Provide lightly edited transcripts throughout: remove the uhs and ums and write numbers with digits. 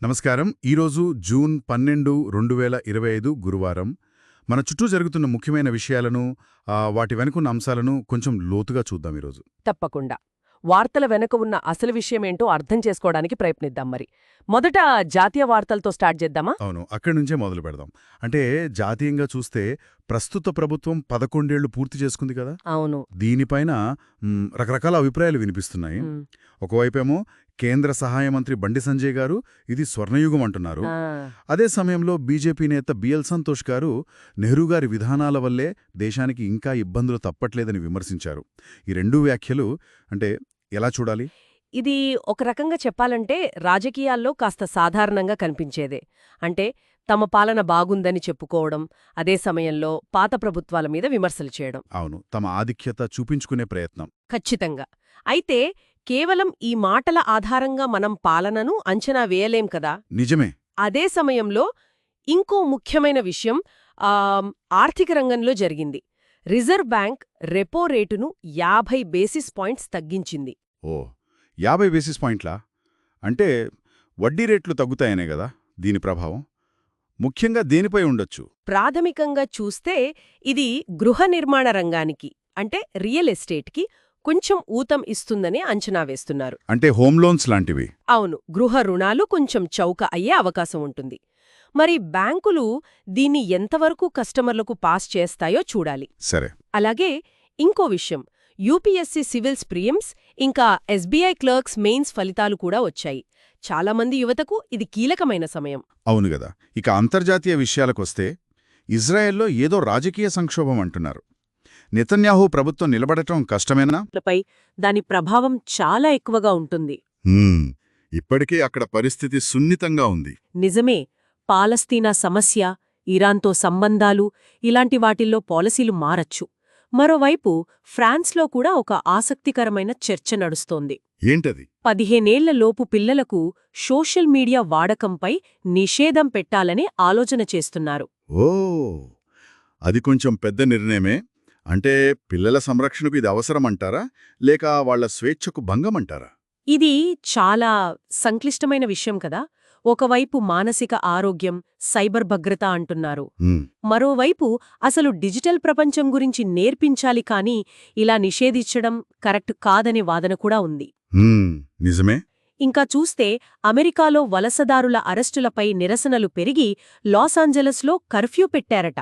నమస్కారం. ఈరోజు జూన్ 12, 2025 గురువారం. మన చుట్టూ జరుగుతున్న ముఖ్యమైన విషయాలను, వాటి వెనుకున్న అంశాలను కొంచెం లోతుగా చూద్దాం ఈరోజు. తప్పకుండా. వార్తల వెనక ఉన్న అసలు విషయమేంటో అర్థం చేసుకోవడానికి ప్రయత్నిద్దాం మరి. మొదట జాతీయ వార్తలతో స్టార్ట్ చేద్దామా? అవును, అక్కడి నుంచే మొదలు పెడదాం. అంటే జాతీయంగా చూస్తే ప్రస్తుత ప్రభుత్వం 11 ఏళ్లు పూర్తి చేసుకుంది కదా. అవును. దీనిపైన రకరకాల అభిప్రాయాలు వినిపిస్తున్నాయి. ఒకవైపేమో కేంద్ర సహాయ మంత్రి బండి సంజయ్ గారు ఇది స్వర్ణయుగం అంటున్నారు. అదే సమయంలో బీజేపీ నేత బిఎల్ సంతోష్ గారు నెహ్రూ గారి విధానాల వల్లే దేశానికి ఇంకా ఇబ్బందులు తప్పట్లేదని విమర్శించారు. ఈ రెండు వ్యాఖ్యలు అంటే ఎలా చూడాలి? ఇది ఒక రకంగా చెప్పాలంటే రాజకీయాల్లో కాస్త సాధారణంగా కనిపించేదే. అంటే తమ పాలన బాగుందని చెప్పుకోవడం, అదే సమయంలో పాత ప్రభుత్వాల మీద విమర్శలు చేయడం. అవును, తమ ఆధిక్యత చూపించుకునే ప్రయత్నం. ఖచ్చితంగా. అయితే కేవలం ఈ మాటల ఆధారంగా మనం పాలనను అంచనా వేయలేం కదా. నిజమే. అదే సమయంలో ఇంకో ముఖ్యమైన విషయం ఆర్థిక రంగంలో జరిగింది. రిజర్వ్ బ్యాంక్ రెపో రేటును 50 బేసిస్ పాయింట్స్ తగ్గించింది. ఓ, 50 బేసిస్ పాయింట్లా? అంటే వడ్డీ రేట్లు తగ్గుతాయనే కదా దీని ప్రభావం? ముఖ్యంగా దేనిపై ఉండొచ్చు? ప్రాథమికంగా చూస్తే ఇది గృహ నిర్మాణ రంగానికి, అంటే రియల్ ఎస్టేట్కి కొంచెం ఊతం ఇస్తుందని అంచనా వేస్తున్నారు. అంటే హోమ్ లోన్స్ లాంటివి? అవును, గృహ రుణాలు కొంచెం చౌక అయ్యే అవకాశం ఉంటుంది. మరి బ్యాంకులు దీన్ని ఎంతవరకు కస్టమర్లకు పాస్ చేస్తాయో చూడాలి. సరే. అలాగే ఇంకో విషయం, యూపీఎస్సీ సివిల్స్ ప్రిలిమ్స్ ఇంకా ఎస్బీఐ క్లర్క్స్ మెయిన్స్ ఫలితాలు కూడా వచ్చాయి. చాలామంది యువతకు ఇది కీలకమైన సమయం. అవును గదా. ఇక అంతర్జాతీయ విషయాలకొస్తే ఇజ్రాయెల్లో ఏదో రాజకీయ సంక్షోభం అంటున్నారు. నెతన్యాహు ప్రభుత్వం నిలబడటం కష్టమేనా? దాని ప్రభావం చాలా ఎక్కువగా ఉంటుంది. ఇప్పటికే అక్కడ పరిస్థితి సున్నితంగా ఉంది. నిజమే. పాలస్తీనా సమస్య, ఇరాన్తో సంబంధాలు, ఇలాంటి వాటిల్లో పాలసీలు మారచ్చు. మరోవైపు ఫ్రాన్స్లో కూడా ఒక ఆసక్తికరమైన చర్చ నడుస్తోంది. ఏంటది? 15 లోపు పిల్లలకు సోషల్ మీడియా వాడకంపై నిషేధం పెట్టాలని ఆలోచన చేస్తున్నారు. ఓ, అది కొంచెం పెద్ద నిర్ణయమే. అంటే పిల్లల సంరక్షణకు ఇది అవసరమంటారా, లేక వాళ్ల స్వేచ్ఛకు భంగమంటారా? ఇది చాలా సంక్లిష్టమైన విషయం కదా. ఒకవైపు మానసిక ఆరోగ్యం, సైబర్ భద్రత అంటున్నారు. మరోవైపు అసలు డిజిటల్ ప్రపంచం గురించి నేర్పించాలి, కానీ ఇలా నిషేధించడం కరెక్ట్ కాదనే వాదన కూడా ఉంది. నిజమే. ఇంకా చూస్తే అమెరికాలో వలసదారుల అరెస్టులపై నిరసనలు పెరిగి లాసాంజలస్లో కర్ఫ్యూ పెట్టారట.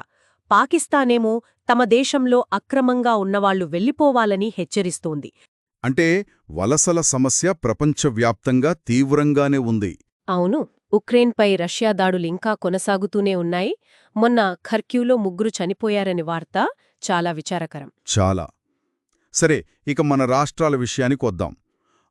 పాకిస్తానేమో తమ దేశంలో అక్రమంగా ఉన్నవాళ్లు వెళ్లిపోవాలని హెచ్చరిస్తోంది. అంటే వలసల సమస్య ప్రపంచవ్యాప్తంగా తీవ్రంగానే ఉంది. అవును. ఉక్రెయిన్పై రష్యా దాడులింకా కొనసాగుతూనే ఉన్నాయి. మొన్న ఖర్క్యూలో 3 చనిపోయారని వార్త చాలా విచారకరం. చాలా. సరే, ఇక మన రాష్ట్రాల విషయానికి వద్దాం.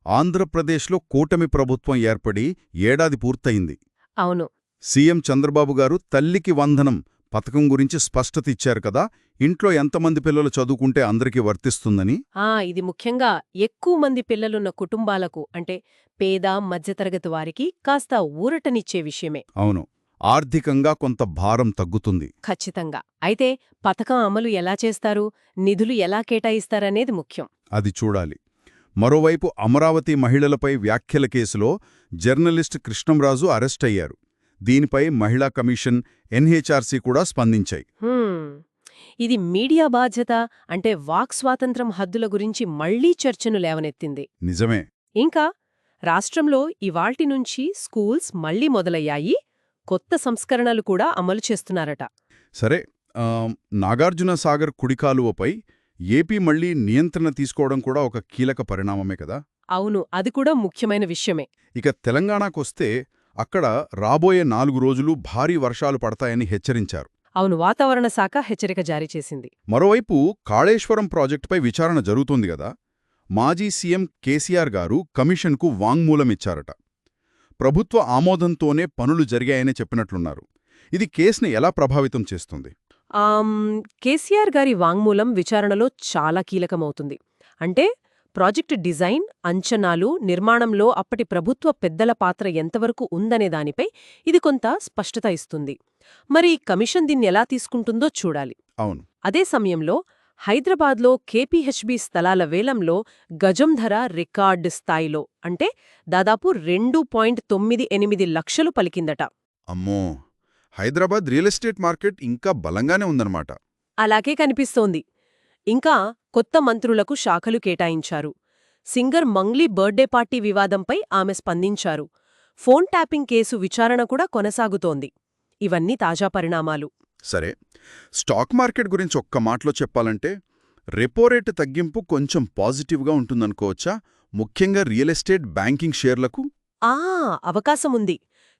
ఆంధ్రప్రదేశ్లో కూటమి ప్రభుత్వం ఏర్పడి ఏడాది పూర్తయింది. అవును. సీఎం చంద్రబాబు గారు తల్లికి వందనం పథకం గురించి స్పష్టత ఇచ్చారు కదా. ఇంట్లో ఎంతమంది పిల్లలు చదువుకుంటే అందరికీ వర్తిస్తుందని. ఇది ముఖ్యంగా ఎక్కువ మంది పిల్లలున్న కుటుంబాలకు, అంటే పేద మధ్యతరగతి వారికి కాస్త ఊరటనిచ్చే విషయమే. అవును, ఆర్థికంగా కొంత భారం తగ్గుతుంది. ఖచ్చితంగా. అయితే పథకం అమలు ఎలా చేస్తారు, నిధులు ఎలా కేటాయిస్తారనేది ముఖ్యం. అది చూడాలి. మరోవైపు అమరావతి మహిళలపై వ్యాఖ్యల కేసులో జర్నలిస్ట్ కృష్ణంరాజు అరెస్టయ్యారు. దీనిపై మహిళా కమిషన్, ఎన్హెచ్ఆర్సీ కూడా స్పందించాయి. ఇది మీడియా బాధ్యత, అంటే వాక్ స్వాతంత్రం హద్దుల గురించి మళ్లీ చర్చను లేవనెత్తింది. నిజమే. ఇంకా రాష్ట్రంలో ఇవాల్టి నుంచి స్కూల్స్ మళ్లీ మొదలయ్యాయి. కొత్త సంస్కరణలు కూడా అమలు చేస్తున్నారట. సరే, నాగార్జున సాగర్ కుడికాలువపై ఏపీ మళ్లీ నియంత్రణ తీసుకోవడం కూడా ఒక కీలక పరిణామమే కదా. అవును, అది కూడా ముఖ్యమైన విషయమే. ఇక తెలంగాణకొస్తే అక్కడ రాబోయే 4 రోజులు భారీ వర్షాలు పడతాయని హెచ్చరించారు. అవును, వాతావరణ శాఖ హెచ్చరిక జారీ చేసింది. మరోవైపు కాళేశ్వరం ప్రాజెక్టుపై విచారణ జరుగుతోంది గదా. మాజీ సీఎం కేసీఆర్ గారు కమిషన్కు వాంగ్మూలమిచ్చారట. ప్రభుత్వ ఆమోదంతోనే పనులు జరిగాయని చెప్పినట్లున్నారు. ఇది కేసుని ఎలా ప్రభావితం చేస్తుంది? కేసీఆర్ గారి వాంగ్మూలం విచారణలో చాలా కీలకమవుతుంది. అంటే ప్రాజెక్టు డిజైన్, అంచనాలు, నిర్మాణంలో అప్పటి ప్రభుత్వ పెద్దల పాత్ర ఎంతవరకు ఉందనే దానిపై ఇది కొంత స్పష్టత ఇస్తుంది. మరి కమిషన్ దీన్ని ఎలా తీసుకుంటుందో చూడాలి. అవును. అదే సమయంలో హైదరాబాద్లో కేపీహెచ్బీ స్థలాల వేలంలో గజం ధర రికార్డు స్థాయిలో అంటే దాదాపు 2.98 లక్షలు పలికిందట. అమ్మో, హైదరాబాద్ రియల్ ఎస్టేట్ మార్కెట్ ఇంకా బలంగానే ఉందన్నమాట. అలాగే కనిపిస్తోంది. ఇంకా కొత్త మంత్రులకు శాఖలు కేటాయించారు. సింగర్ మంగ్లీ బర్త్డే పార్టీ వివాదంపై ఆమె స్పందించారు. ఫోన్ ట్యాపింగ్ కేసు విచారణ కూడా కొనసాగుతోంది. ఇవన్నీ తాజా పరిణామాలు. సరే, స్టాక్ మార్కెట్ గురించి ఒక్క మాటలో చెప్పాలంటే రెపోరేట్ తగ్గింపు కొంచెం పాజిటివ్గా ఉంటుందనుకోవచ్చా, ముఖ్యంగా రియల్ ఎస్టేట్ బ్యాంకింగ్ షేర్లకు? అవకాశముంది.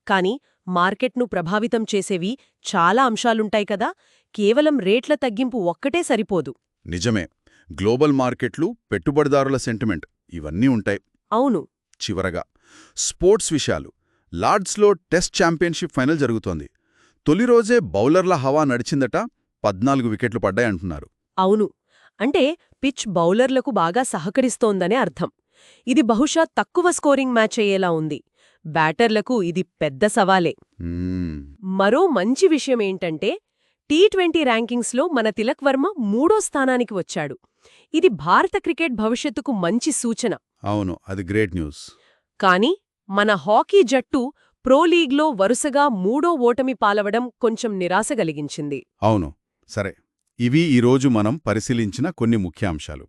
కాని మార్కెట్ను ప్రభావితం చేసేవి చాలా అంశాలుంటాయి కదా, కేవలం రేట్ల తగ్గింపు ఒక్కటే సరిపోదు. నిజమే, గ్లోబల్ మార్కెట్లు, పెట్టుబడిదారుల సెంటిమెంట్ ఇవన్నీ ఉంటాయి. అవును. చివరగా స్పోర్ట్స్ విషయాలు. లార్డ్స్లో టెస్ట్ ఛాంపియన్షిప్ ఫైనల్ జరుగుతోంది. తొలి రోజే బౌలర్ల హవా నడిచిందట, 14 వికెట్లు పడ్డాయంటున్నారు. అవును. అంటే పిచ్ బౌలర్లకు బాగా సహకరిస్తోందనే అర్థం. ఇది బహుశా తక్కువ స్కోరింగ్ మ్యాచ్ అయ్యేలా ఉంది. బ్యాటర్లకు ఇది పెద్ద సవాలే. మరో మంచి విషయమేంటంటే టీ20 ర్యాంకింగ్స్లో మన తిలక్ వర్మ 3వ స్థానానికి వచ్చాడు. ఇది భారత క్రికెట్ భవిష్యత్తుకు మంచి సూచన. అవును, అది గ్రేట్ న్యూస్. కానీ మన హాకీ జట్టు ప్రో లీగ్లో వరుసగా 3వ ఓటమి పాలవడం కొంచెం నిరాశ కలిగించింది. అవును. సరే, ఇవి ఈరోజు మనం పరిశీలించిన కొన్ని ముఖ్యాంశాలు.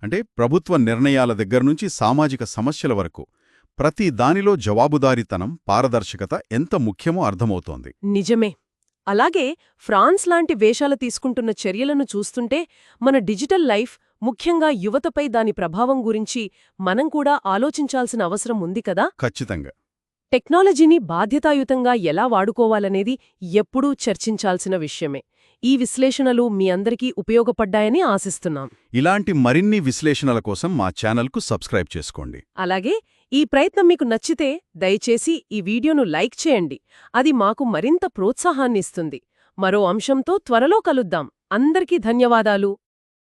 అంటే ప్రభుత్వ నిర్ణయాల దగ్గర్నుంచి సామాజిక సమస్యల వరకు ప్రతి దానిలో జవాబుదారీతనం, పారదర్శకత ఎంత ముఖ్యమో అర్థమవుతోంది. నిజమే. అలాగే ఫ్రాన్స్ లాంటి వేషాలు తీసుకుంటున్న చర్యలను చూస్తుంటే మన డిజిటల్ లైఫ్, ముఖ్యంగా యువతపై దాని ప్రభావం గురించి మనం కూడా ఆలోచించాల్సిన అవసరం ఉంది కదా. ఖచ్చితంగా. టెక్నాలజీని బాధ్యతాయుతంగా ఎలా వాడుకోవాలనేది ఎప్పుడూ చర్చించాల్సిన విషయమే. ఈ విశ్లేషణలు మీ అందరికీ ఉపయోగపడ్డాయని ఆశిస్తున్నాం. ఇలాంటి మరిన్ని విశ్లేషణల కోసం మా ఛానల్కు సబ్స్క్రైబ్ చేసుకోండి. అలాగే ఈ ప్రయత్నం మీకు నచ్చితే దయచేసి ఈ వీడియోను లైక్ చేయండి. అది మాకు మరింత ప్రోత్సాహాన్నిస్తుంది. మరో అంశంతో త్వరలో కలుద్దాం. అందరికీ ధన్యవాదాలు.